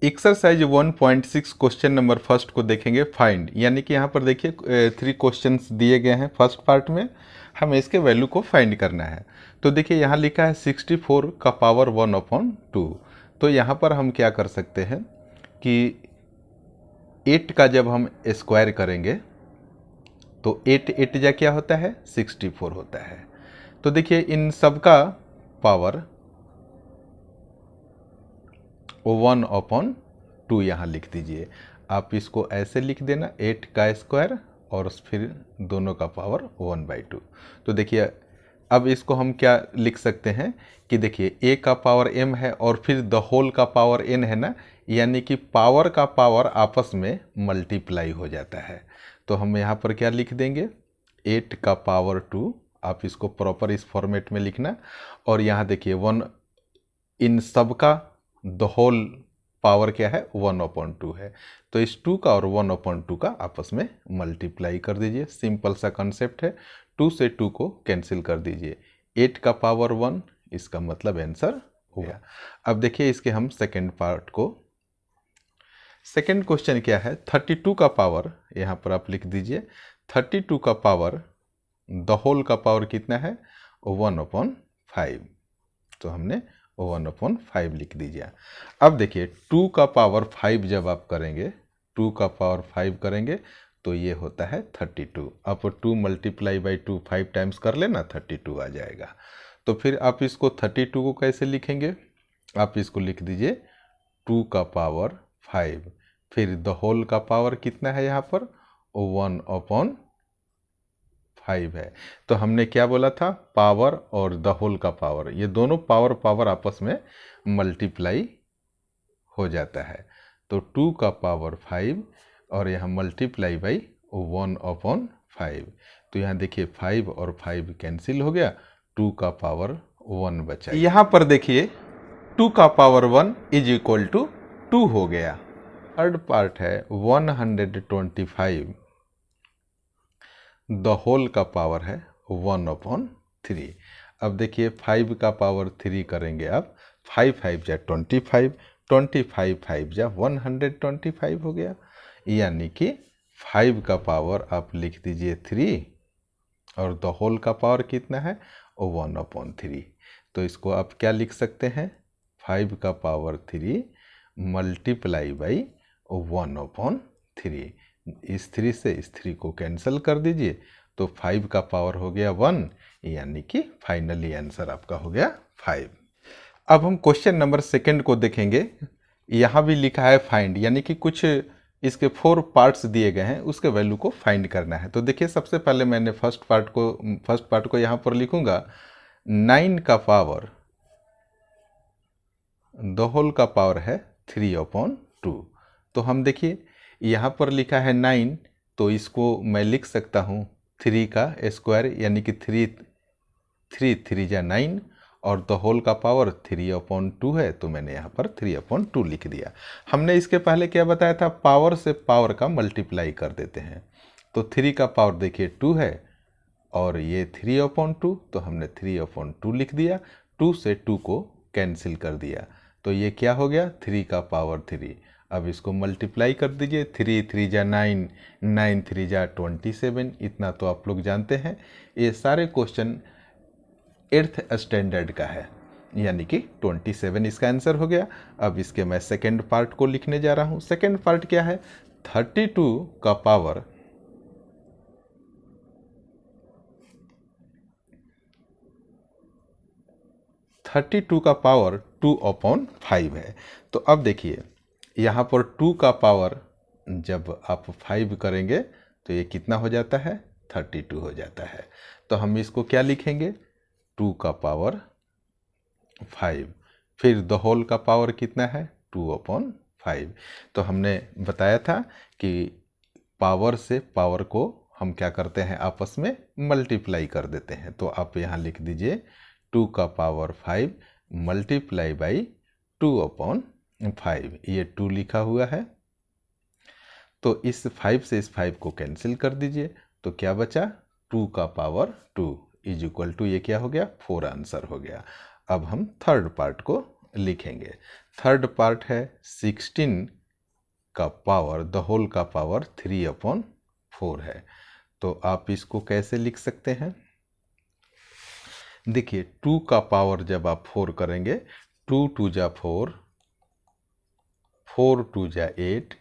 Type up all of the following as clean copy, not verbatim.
Exercise 1.6 question number first को देखेंगे find, यानी कि यहाँ पर देखिए 3 क्वेश्चंस दिए गए हैं फर्स्ट पार्ट में, हमें इसके वैल्यू को फाइंड करना है। तो देखिए यहाँ लिखा है 64 का पावर 1/2। तो यहाँ पर हम क्या कर सकते हैं कि 8 का जब हम स्क्वायर करेंगे तो 8 जा क्या होता है 64 होता है। तो देखिए इन सब का पावर 1/2 यहाँ लिख दीजिए। आप इसको ऐसे लिख देना 8 का स्क्वायर और फिर दोनों का पावर 1/2। तो देखिए अब इसको हम क्या लिख सकते हैं कि देखिए a का पावर m है और फिर द होल का पावर n है ना, यानी कि पावर का पावर आपस में मल्टीप्लाई हो जाता है। तो हम यहाँ पर क्या लिख देंगे 8 का पावर 2, आप इसको प्रॉपर इस फॉर्मेट में लिखना। और यहाँ देखिए 1 इन सब का द होल पावर क्या है 1/2 है। तो इस 2 का और 1/2 का आपस में मल्टीप्लाई कर दीजिए। सिंपल सा कंसेप्ट है, 2 से 2 को कैंसिल कर दीजिए। 8 का पावर 1, इसका मतलब आंसर हो गया। अब देखिए इसके हम सेकेंड पार्ट को, सेकेंड क्वेश्चन क्या है 32 का पावर, यहाँ पर आप लिख दीजिए 32 का पावर द होल का पावर कितना है 1/5। तो हमने 1/5 लिख दीजिए। अब देखिए 2 का पावर 5 जब आप करेंगे, 2 का पावर 5 करेंगे तो ये होता है 32। आप 2 मल्टीप्लाई बाई 2 5 टाइम्स कर लेना 32 आ जाएगा। तो फिर आप इसको 32 को कैसे लिखेंगे, आप इसको लिख दीजिए 2 का पावर 5, फिर द होल का पावर कितना है यहाँ पर 1/5 है। तो हमने क्या बोला था, पावर और द होल का पावर, ये दोनों पावर पावर आपस में मल्टीप्लाई हो जाता है। तो 2 का पावर 5 और यहाँ मल्टीप्लाई बाई 1/5। तो यहाँ देखिए 5 और 5 कैंसिल हो गया, 2 का पावर 1 बचा। यहाँ पर देखिए 2 का पावर 1 इज इक्वल टू 2 हो गया। थर्ड पार्ट है 125, द होल का पावर है 1/3। अब देखिए 5 का पावर 3 करेंगे आप, 5 5 जा 25, 25 5 जा 125 हो गया। यानी कि 5 का पावर आप लिख दीजिए 3 और द होल का पावर कितना है 1/3। तो इसको आप क्या लिख सकते हैं 5 का पावर 3 मल्टीप्लाई बाई 1/3। इस 3 से इस 3 को कैंसिल कर दीजिए, तो 5 का पावर हो गया 1, यानी कि फाइनली आंसर आपका हो गया 5। अब हम क्वेश्चन नंबर सेकंड को देखेंगे। यहाँ भी लिखा है फाइंड, यानी कि कुछ इसके 4 पार्ट्स दिए गए हैं, उसके वैल्यू को फाइंड करना है। तो देखिए सबसे पहले मैंने फर्स्ट पार्ट को यहाँ पर लिखूंगा 9 का पावर द होल का पावर है 3/2। तो हम देखिए यहाँ पर लिखा है 9, तो इसको मैं लिख सकता हूँ 3 का स्क्वायर, यानी कि 3 जा 9 और द होल का पावर 3/2 है, तो मैंने यहाँ पर 3/2 लिख दिया। हमने इसके पहले क्या बताया था, पावर से पावर का मल्टीप्लाई कर देते हैं। तो 3 का पावर देखिए 2 है और ये 3/2, तो हमने 3/2 लिख दिया। 2 से 2 को कैंसिल कर दिया, तो ये क्या हो गया 3 का पावर 3। अब इसको मल्टीप्लाई कर दीजिए, 3 3 जा 9, 9 3 जा 27। इतना तो आप लोग जानते हैं। ये सारे क्वेश्चन 8th स्टैंडर्ड का है, यानी कि 27 इसका आंसर हो गया। अब इसके मैं सेकेंड पार्ट को लिखने जा रहा हूँ। सेकेंड पार्ट क्या है 32 का पावर 2/5 है। तो अब देखिए यहाँ पर 2 का पावर जब आप 5 करेंगे तो ये कितना हो जाता है 32 हो जाता है। तो हम इसको क्या लिखेंगे 2 का पावर 5, फिर द होल का पावर कितना है 2/5। तो हमने बताया था कि पावर से पावर को हम क्या करते हैं आपस में मल्टीप्लाई कर देते हैं। तो आप यहाँ लिख दीजिए 2 का पावर 5 मल्टीप्लाई बाई 2/5, ये 2 लिखा हुआ है। तो इस 5 से इस 5 को कैंसिल कर दीजिए, तो क्या बचा 2 का पावर 2 इज इक्वल टू ये क्या हो गया 4 आंसर हो गया। अब हम थर्ड पार्ट को लिखेंगे। थर्ड पार्ट है 16 का पावर द होल का पावर 3/4 है। तो आप इसको कैसे लिख सकते हैं? देखिए 2 का पावर जब आप 4 करेंगे, 2 2 जा 4, 4 2 जा 8,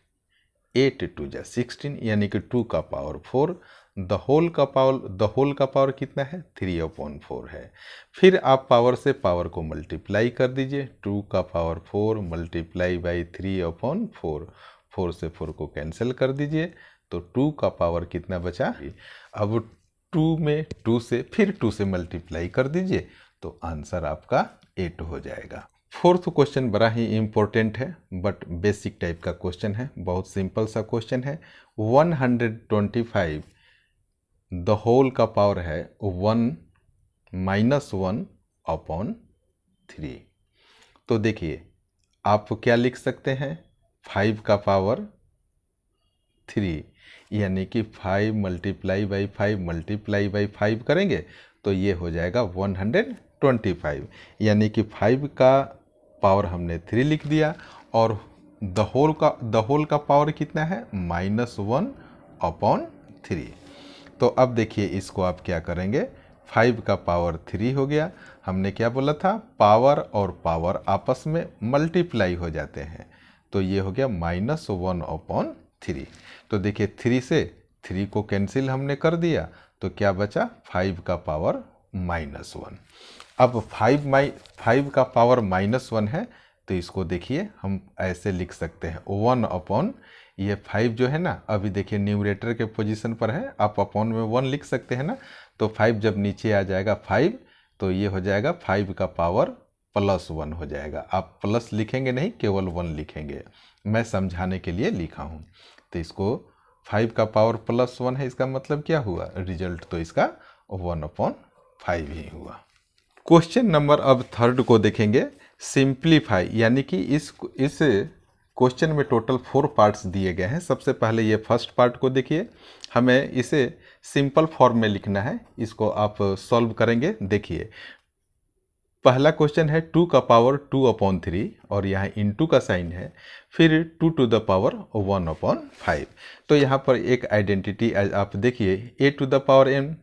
8 2 जा 16, यानी कि 2 का पावर 4। द होल का पावर कितना है? 3/4 है। फिर आप पावर से पावर को मल्टीप्लाई कर दीजिए, 2 का पावर 4 मल्टीप्लाई बाई 3/4, 4 से 4 को कैंसिल कर दीजिए, तो 2 का पावर कितना बचा? अब 2 में 2 से फिर 2 से मल्टीप्लाई कर दीजिए, तो आंसर आपका 8 हो जाएगा। फोर्थ क्वेश्चन बड़ा ही इम्पोर्टेंट है, बट बेसिक टाइप का क्वेश्चन है, बहुत सिंपल सा क्वेश्चन है। 125 द होल का पावर है 1 - 1/3। तो देखिए आप क्या लिख सकते हैं? 5 का पावर 3, यानी कि 5 मल्टीप्लाई बाई 5 मल्टीप्लाई बाई 5 करेंगे तो ये हो जाएगा 125, यानी कि 5 का पावर हमने 3 लिख दिया, और द होल का पावर कितना है? -1/3। तो अब देखिए इसको आप क्या करेंगे? 5 का पावर 3 हो गया, हमने क्या बोला था? पावर और पावर आपस में मल्टीप्लाई हो जाते हैं, तो ये हो गया -1/3। तो देखिए 3 से 3 को कैंसिल हमने कर दिया, तो क्या बचा? 5 का पावर -1। अब 5 का पावर -1 है, तो इसको देखिए हम ऐसे लिख सकते हैं 1/, ये 5 जो है ना, अभी देखिए न्यूमरेटर के पोजीशन पर है, आप अपॉन में 1 लिख सकते हैं ना, तो 5 जब नीचे आ जाएगा 5, तो ये हो जाएगा 5 का पावर +1 हो जाएगा। आप प्लस लिखेंगे नहीं, केवल 1 लिखेंगे, मैं समझाने के लिए लिखा हूँ। तो इसको 5 का पावर +1 है, इसका मतलब क्या हुआ? रिजल्ट तो इसका 1/5 ही हुआ। क्वेश्चन नंबर अब थर्ड को देखेंगे, सिंप्लीफाई, यानी कि इस क्वेश्चन में टोटल 4 पार्ट्स दिए गए हैं। सबसे पहले ये फर्स्ट पार्ट को देखिए, हमें इसे सिंपल फॉर्म में लिखना है, इसको आप सॉल्व करेंगे। देखिए पहला क्वेश्चन है 2 का पावर 2/3 और यहाँ इंटू का साइन है, फिर 2 टू द पावर 1/5। तो यहाँ पर एक आइडेंटिटी आप देखिए, a to the power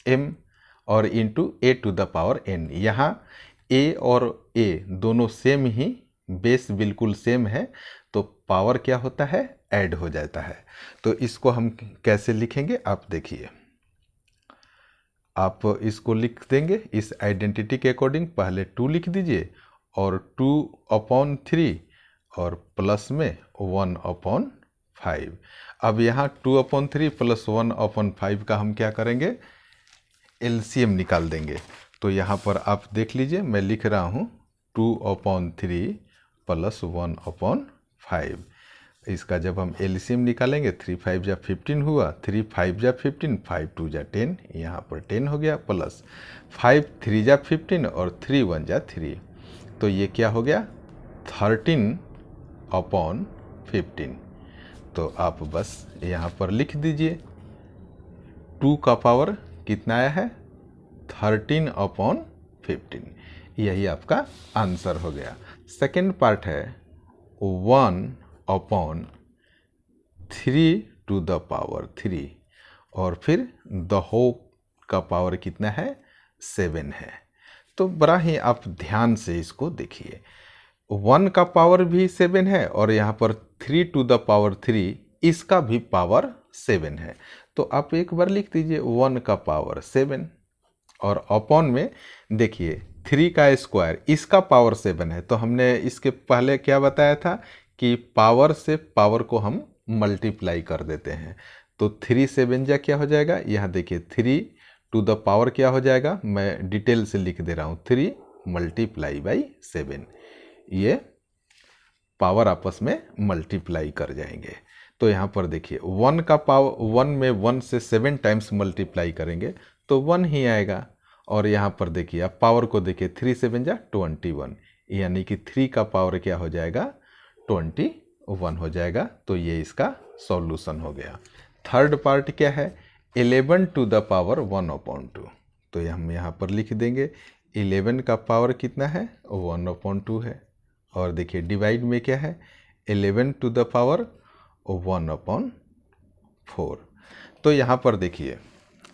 m और into a to the power n। यहाँ a और a दोनों सेम ही, बेस बिल्कुल सेम है, तो पावर क्या होता है? ऐड हो जाता है। तो इसको हम कैसे लिखेंगे आप देखिए, आप इसको लिख देंगे इस आइडेंटिटी के अकॉर्डिंग। पहले 2 लिख दीजिए और 2/3 और प्लस में 1/5। अब यहाँ 2/3 + 1/5 का हम क्या करेंगे? एलसीएम निकाल देंगे। तो यहाँ पर आप देख लीजिए, मैं लिख रहा हूँ 2/3 + 1/5। इसका जब हम एलसीएम निकालेंगे, 3 5 जा 15 हुआ, 3 5 जा 15, 5 2 जा 10, यहाँ पर 10 हो गया, प्लस 5 3 जा 15 और 3 1 जा 3, तो ये क्या हो गया? 13/15। तो आप बस यहाँ पर लिख दीजिए 2 का पावर कितना आया है? 13/15, यही आपका आंसर हो गया। सेकेंड पार्ट है 1/3 टू द पावर 3 और फिर द होल का पावर कितना है? 7 है। तो बड़ा ही आप ध्यान से इसको देखिए, 1 का पावर भी 7 है और यहाँ पर 3 टू द पावर 3, इसका भी पावर 7 है। तो आप एक बार लिख दीजिए 1 का पावर 7 और अपॉन में देखिए 3 का स्क्वायर, इसका पावर 7 है। तो हमने इसके पहले क्या बताया था कि पावर से पावर को हम मल्टीप्लाई कर देते हैं। तो 3 7 जा क्या हो जाएगा? यहाँ देखिए 3 टू द पावर क्या हो जाएगा, मैं डिटेल से लिख दे रहा हूँ, 3 × 7, ये पावर आपस में मल्टीप्लाई कर जाएंगे। तो यहाँ पर देखिए 1 का पावर, 1 में 1 से 7 टाइम्स मल्टीप्लाई करेंगे तो 1 ही आएगा। और यहाँ पर देखिए आप पावर को देखिए, 3 7 जा 21, यानी कि 3 का पावर क्या हो जाएगा? 21 हो जाएगा। तो ये इसका सॉल्यूशन हो गया। थर्ड पार्ट क्या है? 11 टू द पावर 1/2। तो हम यहाँ पर लिख देंगे 11 का पावर कितना है 1/2 है। और देखिए डिवाइड में क्या है 11 टू द पावर 1/4। तो यहाँ पर देखिए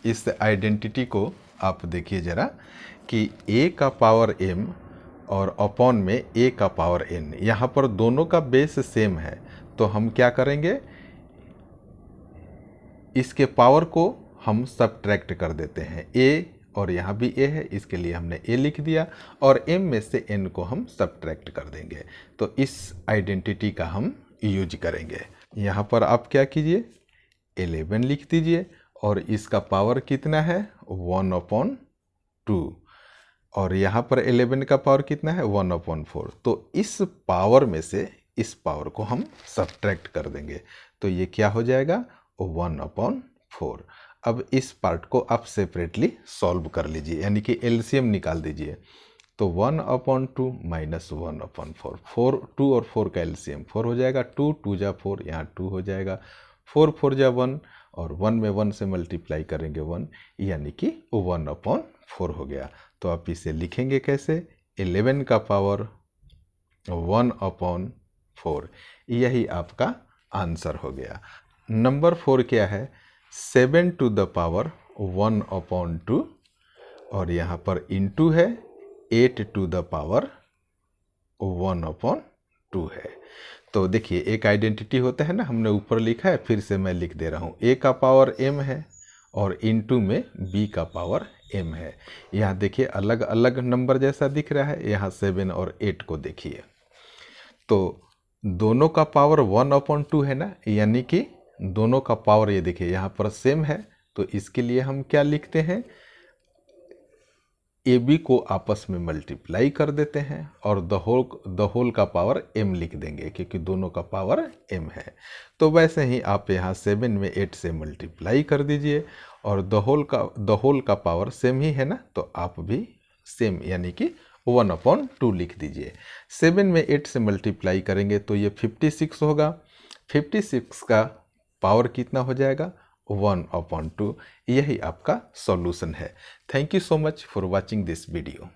इस आइडेंटिटी को आप देखिए ज़रा कि a का पावर m और अपॉन में a का पावर n, यहाँ पर दोनों का बेस सेम है। तो हम क्या करेंगे, इसके पावर को हम सब्ट्रैक्ट कर देते हैं। a और यहाँ भी a है, इसके लिए हमने a लिख दिया और m में से n को हम सब्ट्रैक्ट कर देंगे। तो इस आइडेंटिटी का हम यूज करेंगे। यहाँ पर आप क्या कीजिए 11 लिख दीजिए और इसका पावर कितना है 1/2 और यहाँ पर 11 का पावर कितना है 1/4। तो इस पावर में से इस पावर को हम सब्ट्रैक्ट कर देंगे। तो ये क्या हो जाएगा 1/4। अब इस पार्ट को आप सेपरेटली सॉल्व कर लीजिए, यानी कि एलसीएम निकाल दीजिए। तो 1/2 माइनस 1/4, 4 2 और 4 का एलसीएम 4 हो जाएगा, 2 2 जा 4, यहाँ 2 हो जाएगा, 4 4 जा 1 और 1 में 1 से मल्टीप्लाई करेंगे 1, यानी कि 1/4 हो गया। तो आप इसे लिखेंगे कैसे 11 का पावर 1/4, यही आपका आंसर हो गया। नंबर 4 क्या है 7 टू द पावर 1/2 और यहाँ पर इंटू है 8 टू द पावर 1/2 है। तो देखिए एक आइडेंटिटी होता है ना, हमने ऊपर लिखा है, फिर से मैं लिख दे रहा हूँ। a का पावर m है और इंटू में b का पावर m है। यहाँ देखिए अलग अलग नंबर जैसा दिख रहा है, यहाँ 7 और 8 को देखिए। तो दोनों का पावर 1/2 है ना, यानी कि दोनों का पावर ये देखिए यहाँ पर सेम है। तो इसके लिए हम क्या लिखते हैं ए बी को आपस में मल्टीप्लाई कर देते हैं और द होल का पावर m लिख देंगे, क्योंकि दोनों का पावर m है। तो वैसे ही आप यहाँ 7 में 8 से मल्टीप्लाई कर दीजिए और द होल का पावर सेम ही है ना, तो आप भी सेम यानी कि 1/2 लिख दीजिए। 7 में 8 से मल्टीप्लाई करेंगे तो ये 56 होगा। 56 का पावर कितना हो जाएगा 1/2। यही आपका सॉल्यूशन है। Thank you so much for watching this video.